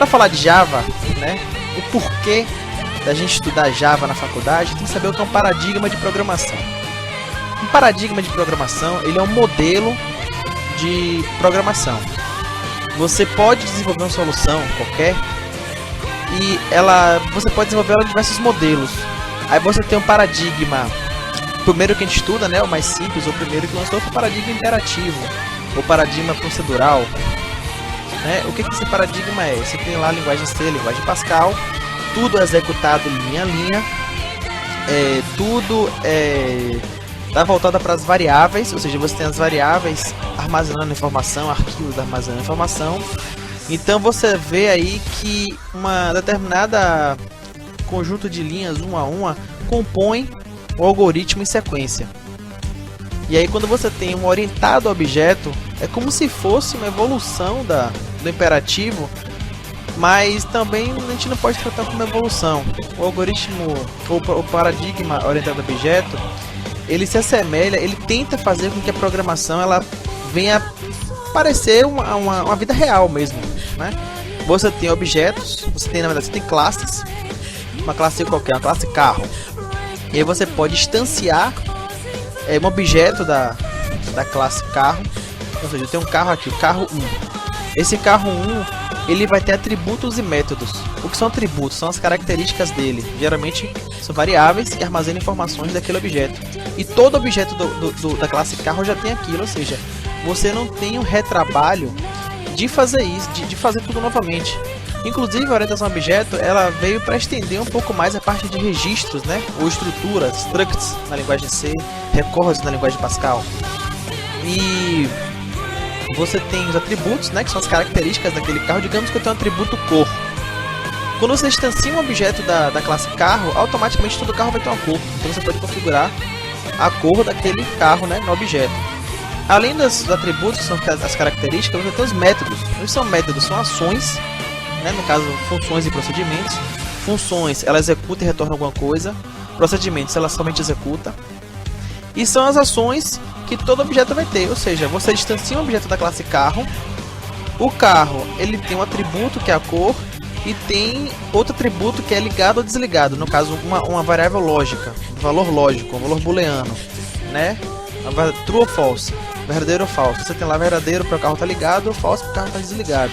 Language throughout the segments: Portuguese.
Para falar de Java, né, o porquê da gente estudar Java na faculdade, tem que saber o que é um paradigma de programação. Um paradigma de programação, ele é um modelo de programação. Você pode desenvolver uma solução qualquer e você pode desenvolver ela em diversos modelos. Aí você tem um paradigma, o primeiro que a gente estuda, né, o mais simples, o primeiro que lançou foi o paradigma imperativo, ou paradigma procedural. Né? O que esse paradigma é? Você tem lá a linguagem C, a linguagem Pascal, tudo é executado linha a linha, tudo está voltado para as variáveis, ou seja, você tem as variáveis armazenando informação, arquivos armazenando informação. Então você vê aí que uma determinada conjunto de linhas uma a uma compõe o algoritmo em sequência. E aí quando você tem um orientado a objeto, é como se fosse uma evolução do imperativo, mas também a gente não pode tratar como evolução. O algoritmo, o paradigma orientado a objeto, ele se assemelha, ele tenta fazer com que a programação ela venha parecer uma vida real mesmo, né? Você tem objetos, na verdade você tem classes, uma classe qualquer, uma classe carro, e aí você pode instanciar um objeto da classe carro, ou seja, tem um carro aqui, o carro 1. Esse carro 1, ele vai ter atributos e métodos. O que são atributos? São as características dele. Geralmente são variáveis que armazenam informações daquele objeto. E todo objeto da classe carro já tem aquilo, ou seja, você não tem um retrabalho de fazer isso, de fazer tudo novamente. Inclusive a orientação a objeto, ela veio para estender um pouco mais a parte de registros, né? Ou estruturas, structs na linguagem C, records na linguagem Pascal. E você tem os atributos, né? Que são as características daquele carro. Digamos que eu tenho um atributo cor. Quando você instancia um objeto da classe carro, automaticamente todo carro vai ter uma cor. Então você pode configurar a cor daquele carro, né, no objeto. Além dos atributos, que são as características, você tem os métodos. O que são métodos? São ações, né, no caso funções e procedimentos. Funções, ela executa e retorna alguma coisa. Procedimentos, ela somente executa. E são as ações que todo objeto vai ter, ou seja, você distancia um objeto da classe carro. O carro, ele tem um atributo que é a cor e tem outro atributo que é ligado ou desligado, no caso uma variável lógica, um valor lógico, um valor booleano, né? True ou false, verdadeiro ou falso. Você tem lá verdadeiro para o carro estar ligado ou falso para o carro estar desligado.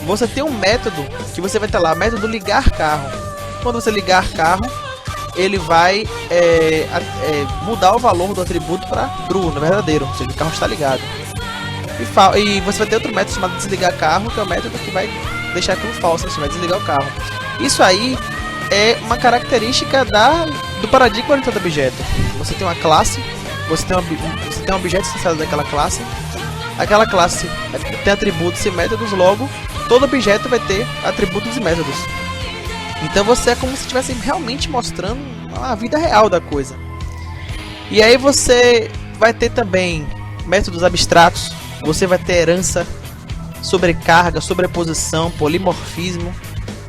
Você tem um método que você vai ter lá, método ligar carro. Quando você ligar carro, ele vai mudar o valor do atributo para true, no verdadeiro, ou seja, o carro está ligado. E você vai ter outro método chamado desligar carro, que é o método que vai deixar aquilo falso, você vai desligar o carro. Isso aí é uma característica do paradigma orientado a objeto. Você tem uma classe, você tem um objeto instanciado daquela classe, aquela classe tem atributos e métodos, logo todo objeto vai ter atributos e métodos. Então você é como se estivesse realmente mostrando a vida real da coisa. E aí você vai ter também métodos abstratos, você vai ter herança, sobrecarga, sobreposição, polimorfismo.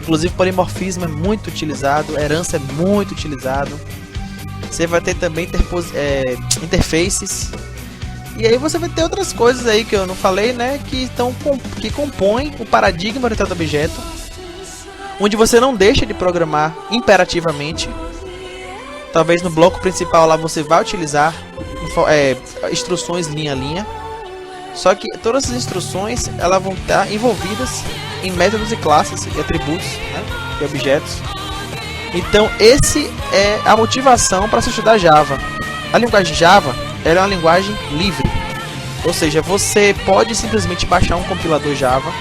Inclusive polimorfismo é muito utilizado, herança é muito utilizado. Você vai ter também interfaces. E aí você vai ter outras coisas aí que eu não falei, né, que compõem o paradigma orientado a objeto, onde você não deixa de programar imperativamente. Talvez no bloco principal lá você vai utilizar instruções linha a linha. Só que todas as instruções elas vão estar envolvidas em métodos e classes e atributos, né, e objetos. Então esse é a motivação para se estudar Java. A linguagem Java ela é uma linguagem livre, ou seja, você pode simplesmente baixar um compilador Java.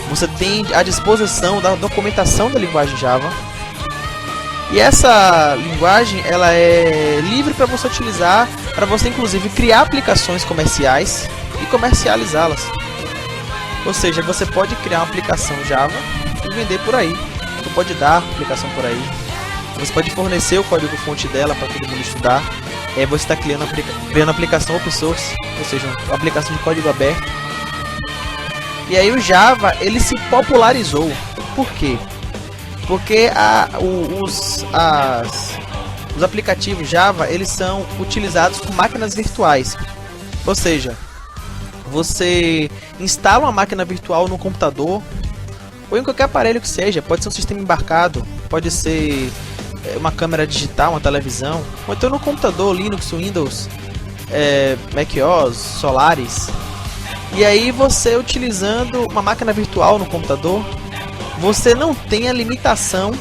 Você tem à disposição da documentação da linguagem Java. E essa linguagem ela é livre para você utilizar, para você inclusive criar aplicações comerciais e comercializá-las. Ou seja, você pode criar uma aplicação Java e vender por aí. Você pode dar aplicação por aí. Você pode fornecer o código-fonte dela para todo mundo estudar. Você está criando aplicação open source, ou seja, uma aplicação de código aberto. E aí o Java ele se popularizou. Por quê? Porque os aplicativos Java eles são utilizados com máquinas virtuais. Ou seja, você instala uma máquina virtual no computador ou em qualquer aparelho que seja. Pode ser um sistema embarcado, pode ser uma câmera digital, uma televisão, ou então no computador, Linux, Windows, macOS, Solaris. E aí você, utilizando uma máquina virtual no computador, você não tem a limitação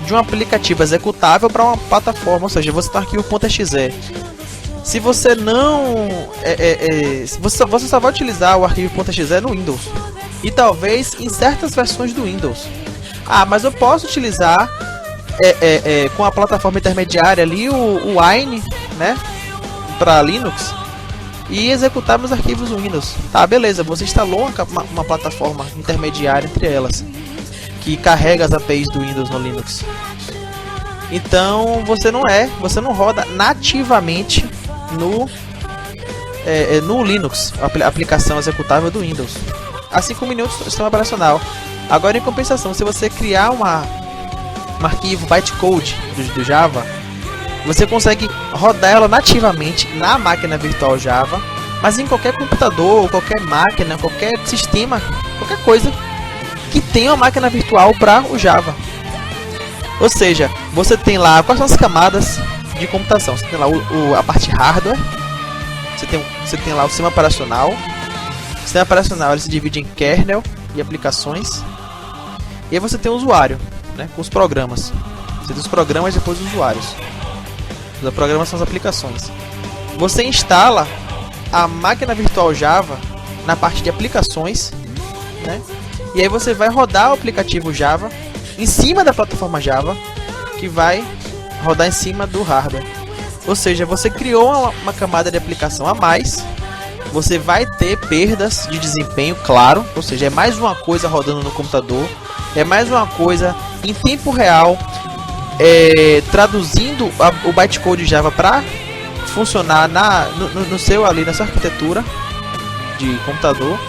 de um aplicativo executável para uma plataforma, ou seja, você tem um arquivo.exe. Se você não... você só vai utilizar o arquivo.exe no Windows. E talvez em certas versões do Windows. Ah, mas eu posso utilizar com a plataforma intermediária ali, o Wine, né, para Linux, e executar meus arquivos no Windows. Tá, beleza, você instalou uma plataforma intermediária entre elas, que carrega as APIs do Windows no Linux. Então você não roda nativamente no Linux, a aplicação executável do Windows, assim como em outro sistema operacional. Agora, em compensação, se você criar um arquivo bytecode do Java, você consegue rodar ela nativamente na máquina virtual Java, mas em qualquer computador, qualquer máquina, qualquer sistema, qualquer coisa que tenha uma máquina virtual para o Java. Ou seja, você tem lá quais são as camadas de computação. Você tem lá a parte hardware, você tem lá o sistema operacional. O sistema operacional ele se divide em kernel e aplicações. E aí você tem o usuário, né, com os programas. Você tem os programas e depois os usuários. Os programas são as aplicações. Você instala a máquina virtual Java na parte de aplicações, né? E aí você vai rodar o aplicativo Java em cima da plataforma Java, que vai rodar em cima do hardware. Ou seja, você criou uma camada de aplicação a mais. Você vai ter perdas de desempenho, claro. Ou seja, é mais uma coisa rodando no computador, é mais uma coisa em tempo real, traduzindo o bytecode Java para funcionar no seu ali, na sua arquitetura de computador.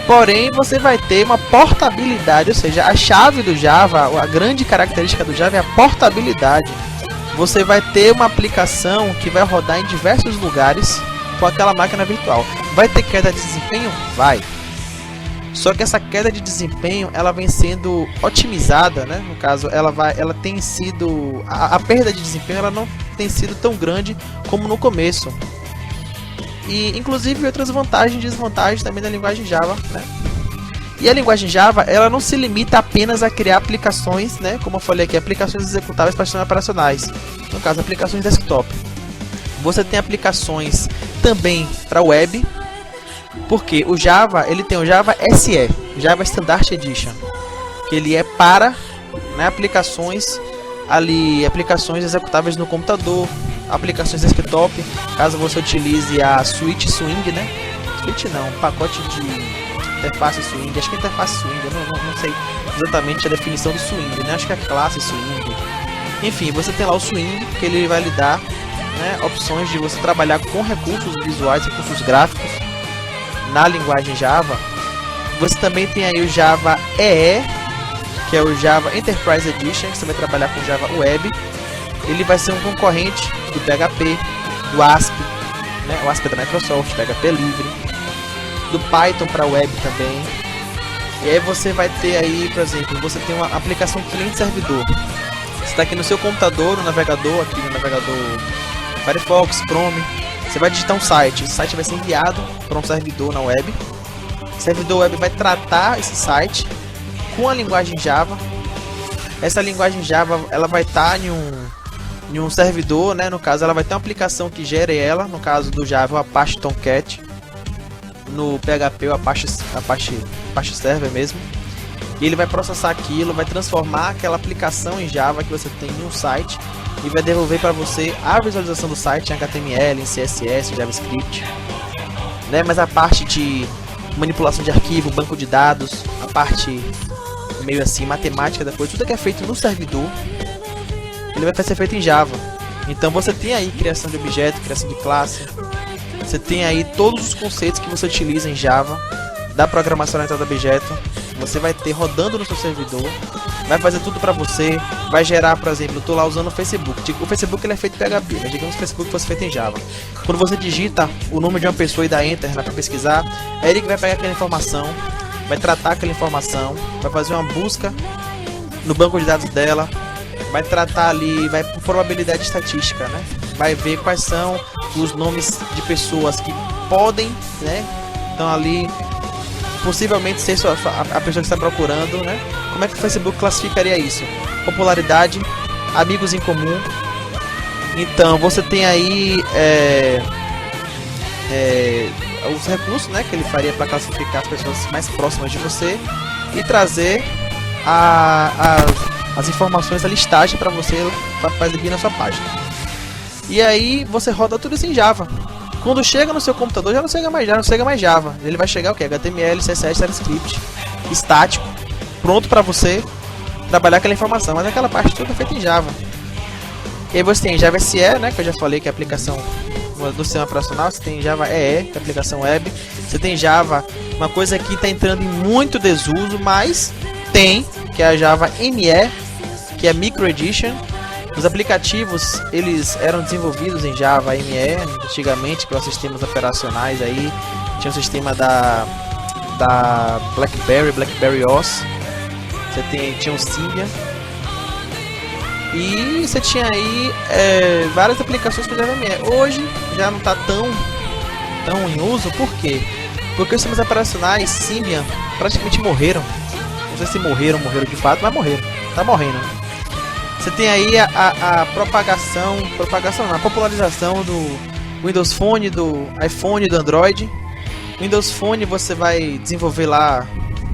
Porém, você vai ter uma portabilidade, ou seja, a chave do Java, a grande característica do Java é a portabilidade. Você vai ter uma aplicação que vai rodar em diversos lugares com aquela máquina virtual. Vai ter queda de desempenho? Vai. Só que essa queda de desempenho, ela vem sendo otimizada, né? No caso, ela tem sido... A perda de desempenho, ela não tem sido tão grande como no começo. E inclusive outras vantagens e desvantagens também da linguagem Java, né? E a linguagem Java, ela não se limita apenas a criar aplicações, né? Como eu falei aqui, aplicações executáveis para sistemas operacionais. No caso, aplicações desktop. Você tem aplicações também para web, porque o Java, ele tem o Java SE, Java Standard Edition, que ele é para, né, aplicações executáveis no computador, aplicações desktop, caso você utilize a suíte Swing, né? Suíte não, pacote de interface Swing, acho que é interface Swing, eu não sei exatamente a definição do Swing, né? Acho que é a classe Swing. Enfim, você tem lá o Swing, que ele vai lhe dar, né, opções de você trabalhar com recursos visuais, recursos gráficos na linguagem Java. Você também tem aí o Java EE, que é o Java Enterprise Edition, que você vai trabalhar com Java Web. Ele vai ser um concorrente do PHP, do ASP, né? O ASP é da Microsoft, PHP é livre, do Python para web também. E aí você vai ter aí, por exemplo, você tem uma aplicação cliente-servidor. Você está aqui no seu computador, no navegador, aqui no navegador Firefox, Chrome. Você vai digitar um site, esse site vai ser enviado para um servidor na web. O servidor web vai tratar esse site com a linguagem Java. Essa linguagem Java, ela vai estar em um servidor, né? No caso, ela vai ter uma aplicação que gere ela. No caso do Java, o Apache Tomcat. No PHP, o Apache Server mesmo. E ele vai processar aquilo, vai transformar aquela aplicação em Java que você tem em um site e vai devolver para você a visualização do site em HTML, em CSS, JavaScript, né? Mas a parte de manipulação de arquivo, banco de dados, a parte meio assim, matemática depois, tudo que é feito no servidor, ele vai ser feito em Java. Então você tem aí criação de objeto, criação de classe, você tem aí todos os conceitos que você utiliza em Java, da programação orientada a objeto, você vai ter rodando no seu servidor, vai fazer tudo para você, vai gerar, por exemplo, eu estou lá usando o Facebook. O Facebook ele é feito em PHP, mas digamos que o Facebook fosse feito em Java. Quando você digita o nome de uma pessoa e dá Enter para pesquisar, é ele que vai pegar aquela informação, vai tratar aquela informação, vai fazer uma busca no banco de dados dela, vai tratar ali, vai por probabilidade estatística, né? Vai ver quais são os nomes de pessoas que podem, né? Então ali, possivelmente ser a pessoa que está procurando, né? Como é que o Facebook classificaria isso? Popularidade, amigos em comum. Então você tem aí os recursos, né, que ele faria para classificar as pessoas mais próximas de você e trazer as informações da listagem para você fazer na sua página. E aí você roda tudo isso em Java. Quando chega no seu computador já não chega mais Java. Ele vai chegar o que? HTML, CSS, JavaScript, estático, pronto para você trabalhar aquela informação. Mas aquela parte toda é feita em Java. E aí você tem Java SE, né, que eu já falei que é a aplicação do sistema operacional. Você tem Java EE, que é a aplicação web. Você tem Java, uma coisa que está entrando em muito desuso, mas tem, que é a Java ME, que é Micro Edition. Os aplicativos, eles eram desenvolvidos em Java ME antigamente, para os sistemas operacionais aí. Tinha o sistema da BlackBerry OS. Tinha o Symbian. E você tinha aí várias aplicações com Java ME. Hoje já não está tão em uso. Por quê? Porque os sistemas operacionais Symbian praticamente morreram. Não sei se morreram de fato, mas morreram. Tá morrendo. Você tem aí a a popularização do Windows Phone, do iPhone, do Android. Windows Phone você vai desenvolver lá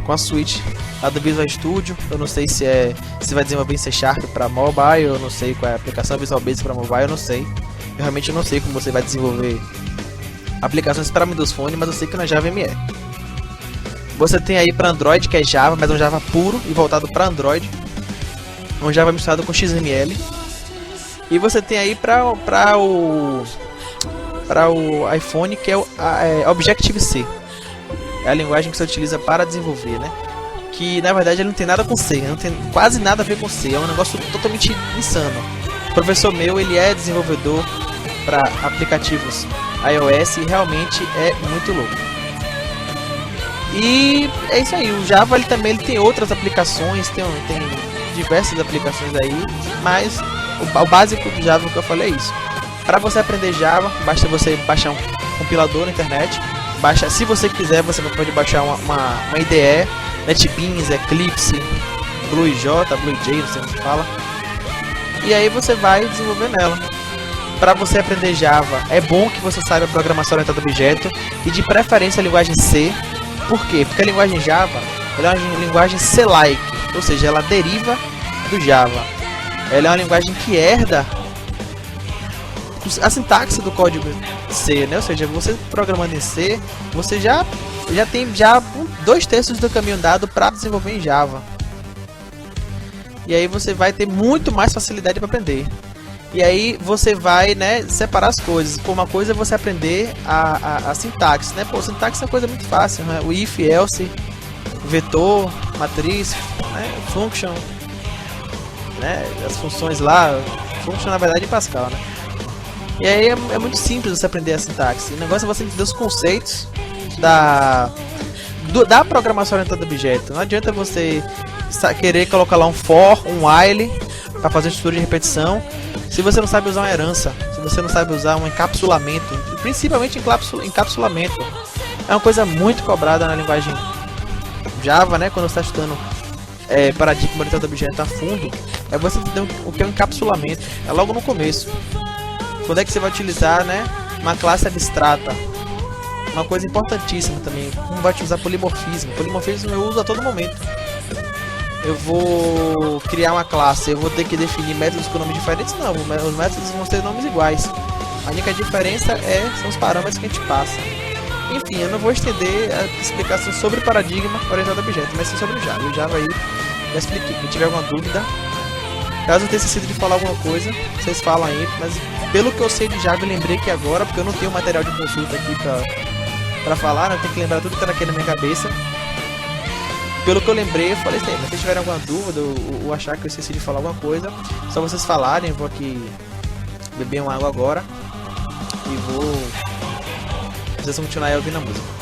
com a suite lá do Visual Studio. Eu não sei se vai desenvolver em C# para mobile, eu não sei qual é a aplicação Visual Basic para mobile, eu não sei. Eu realmente não sei como você vai desenvolver aplicações para Windows Phone, mas eu sei que na Java ME. Você tem aí para Android, que é Java, mas é um Java puro e voltado para Android. Um Java misturado com XML. E você tem aí para o iPhone, que é Objective-C. É a linguagem que você utiliza para desenvolver, né? Que na verdade ele não tem nada com C, não tem quase nada a ver com C. É um negócio totalmente insano. O professor meu, ele é desenvolvedor para aplicativos iOS e realmente é muito louco. E é isso aí. O Java ele tem outras aplicações, tem diversas aplicações aí, mas o básico do Java que eu falei é isso. Para você aprender Java, basta você baixar um compilador na internet. Se você quiser, você pode baixar uma IDE, NetBeans, Eclipse, BlueJ, não sei como se fala. E aí você vai desenvolver nela. Para você aprender Java, é bom que você saiba programação orientada a objeto e de preferência a linguagem C. Por quê? Porque a linguagem Java ela é uma linguagem C-like, ou seja, ela deriva do Java. Ela é uma linguagem que herda a sintaxe do código C, né? Ou seja, você programando em C, você já tem 2/3 do caminho dado para desenvolver em Java. E aí você vai ter muito mais facilidade para aprender. E aí você vai, né, separar as coisas. Uma coisa é você aprender a sintaxe, né? Pô, sintaxe é uma coisa muito fácil, né? O if, else, vetor, matriz, né? Function, né? As funções lá, function na verdade em Pascal, né? E aí é muito simples você aprender a sintaxe. O negócio é você entender os conceitos da programação orientada a objeto. Não adianta você querer colocar lá um for, um while para fazer estrutura de repetição, se você não sabe usar uma herança, se você não sabe usar um encapsulamento, principalmente encapsulamento. É uma coisa muito cobrada na linguagem Java, né? Quando você está estudando paradigma orientado a objeto a fundo, é você entender o que é um encapsulamento. É logo no começo. Quando é que você vai utilizar, né, uma classe abstrata? Uma coisa importantíssima também, como vai utilizar polimorfismo. Polimorfismo eu uso a todo momento. Eu vou criar uma classe, eu vou ter que definir métodos com nomes diferentes? Não, os métodos vão ter nomes iguais. A única diferença são os parâmetros que a gente passa. Enfim, eu não vou estender a explicação sobre paradigma orientado a objeto, mas sim sobre o Java. O Java aí já expliquei. Se tiver alguma dúvida, caso eu tenha esquecido de falar alguma coisa, vocês falam aí, mas pelo que eu sei de Java, eu lembrei que agora, porque eu não tenho material de consulta aqui pra falar, né? Eu tenho que lembrar tudo que tá aqui na minha cabeça. Pelo que eu lembrei, eu falei assim, mas se tiverem alguma dúvida ou achar que eu esqueci de falar alguma coisa, só vocês falarem. Eu vou aqui beber uma água agora e vocês vão continuar aí ouvindo a música.